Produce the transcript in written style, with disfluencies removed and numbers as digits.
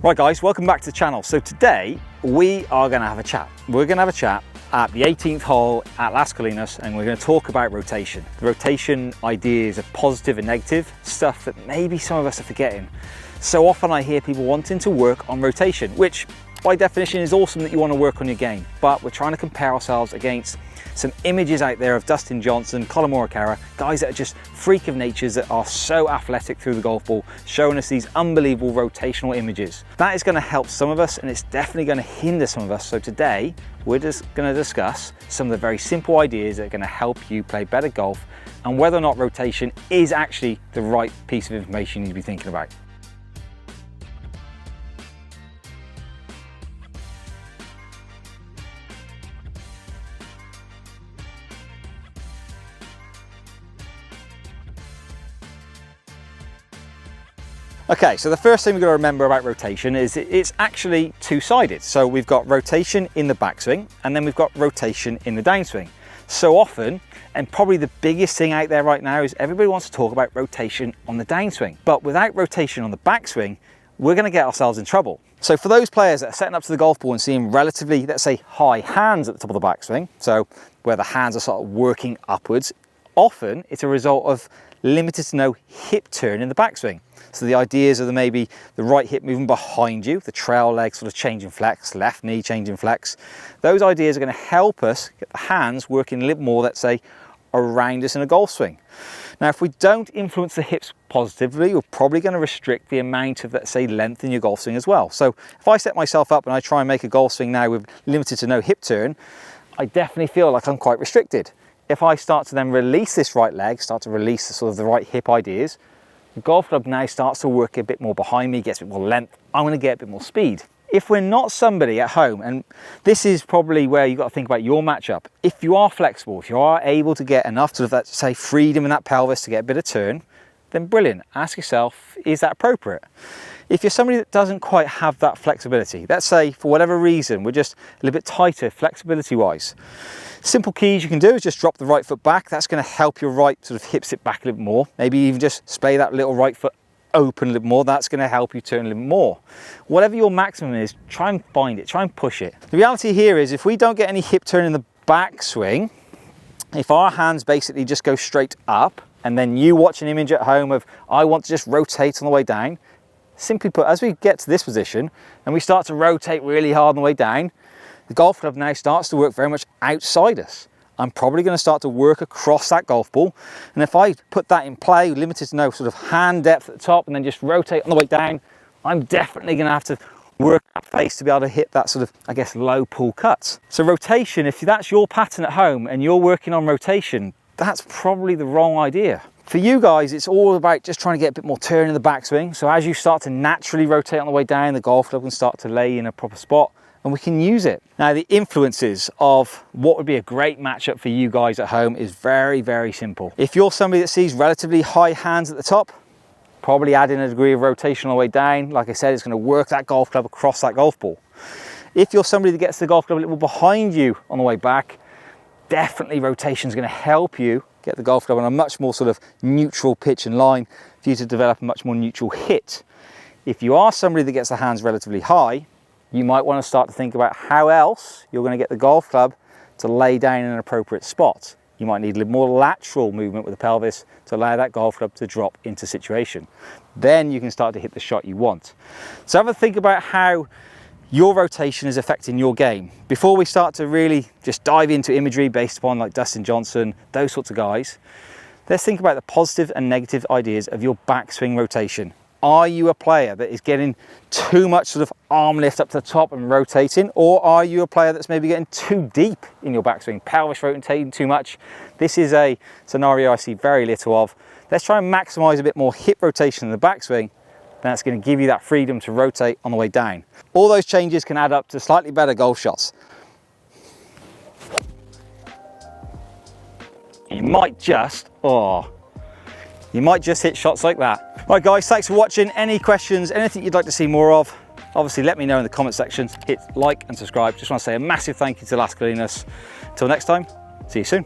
Right guys, welcome back to the channel. So today we are going to have a chat. We're going to have a chat at the 18th hole at Las Colinas, and we're going to talk about rotation. The rotation ideas of positive and negative, stuff that maybe some of us are forgetting. So often I hear people wanting to work on rotation, which by definition is awesome that you want to work on your game, but we're trying to compare ourselves against some images out there of Dustin Johnson, Colin Morikawa, guys that are just freak of natures that are so athletic through the golf ball, showing us these unbelievable rotational images. That is going to help some of us, and it's definitely going to hinder some of us. So today we're just going to discuss some of the very simple ideas that are going to help you play better golf, and whether or not rotation is actually the right piece of information you need to be thinking about. Okay, so the first thing we've got to remember about rotation is it's actually two-sided. So we've got rotation in the backswing, and then we've got rotation in the downswing. So often, and probably the biggest thing out there right now, is everybody wants to talk about rotation on the downswing. But without rotation on the backswing, we're going to get ourselves in trouble. So for those players that are setting up to the golf ball and seeing relatively, let's say, high hands at the top of the backswing, so where the hands are sort of working upwards, often it's a result of limited to no hip turn in the backswing. So the ideas are maybe the right hip moving behind you, the trail leg sort of changing flex, left knee changing flex. Those ideas are going to help us get the hands working a little more, let's say, around us in a golf swing. Now, if we don't influence the hips positively, we're probably going to restrict the amount of, let's say, length in your golf swing as well. So if I set myself up and I try and make a golf swing now with limited to no hip turn, I definitely feel like I'm quite restricted. If I start to then release this right leg, start to release the sort of the right hip ideas, the golf club now starts to work a bit more behind me, gets a bit more length, I'm going to get a bit more speed. If we're not somebody at home, and this is probably where you've got to think about your matchup, if you are flexible, if you are able to get enough sort of that, say, freedom in that pelvis to get a bit of turn, then brilliant. Ask yourself, is that appropriate? If you're somebody that doesn't quite have that flexibility, let's say for whatever reason, we're just a little bit tighter flexibility wise, simple keys you can do is just drop the right foot back. That's going to help your right sort of hip sit back a little more. Maybe even just splay that little right foot open a little more. That's going to help you turn a little more. Whatever your maximum is, try and find it, try and push it. The reality here is if we don't get any hip turn in the backswing, if our hands basically just go straight up, and then you watch an image at home of, I want to just rotate on the way down, simply put, as we get to this position and we start to rotate really hard on the way down, the golf club now starts to work very much outside us. I'm probably going to start to work across that golf ball. And if I put that in play, limited to no sort of hand depth at the top and then just rotate on the way down, I'm definitely going to have to work that face to be able to hit that sort of, I guess, low pull cut. So rotation, if that's your pattern at home and you're working on rotation, that's probably the wrong idea. For you guys, it's all about just trying to get a bit more turn in the backswing. So as you start to naturally rotate on the way down, the golf club can start to lay in a proper spot and we can use it. Now, the influences of what would be a great matchup for you guys at home is very, very simple. If you're somebody that sees relatively high hands at the top, probably add in a degree of rotation on the way down. Like I said, it's going to work that golf club across that golf ball. If you're somebody that gets the golf club a little behind you on the way back, definitely rotation is going to help you get the golf club on a much more sort of neutral pitch and line for you to develop a much more neutral hit. If you are somebody that gets the hands relatively high, you might want to start to think about how else you're going to get the golf club to lay down in an appropriate spot. You might need a little more lateral movement with the pelvis to allow that golf club to drop into situation. Then you can start to hit the shot you want. So have a think about how your rotation is affecting your game. Before we start to really just dive into imagery based upon like Dustin Johnson, those sorts of guys, let's think about the positive and negative ideas of your backswing rotation. Are you a player that is getting too much sort of arm lift up to the top and rotating, or are you a player that's maybe getting too deep in your backswing, pelvis rotating too much? This is a scenario I see very little of. Let's try and maximize a bit more hip rotation in the backswing. That's going to give you that freedom to rotate on the way down. All those changes can add up to slightly better golf shots. You might just hit shots like that. Right guys, thanks for watching. Any questions, anything you'd like to see more of, obviously let me know in the comment section. Hit like and subscribe. Just want to say a massive thank you to Las Colinas. Until next time, see you soon.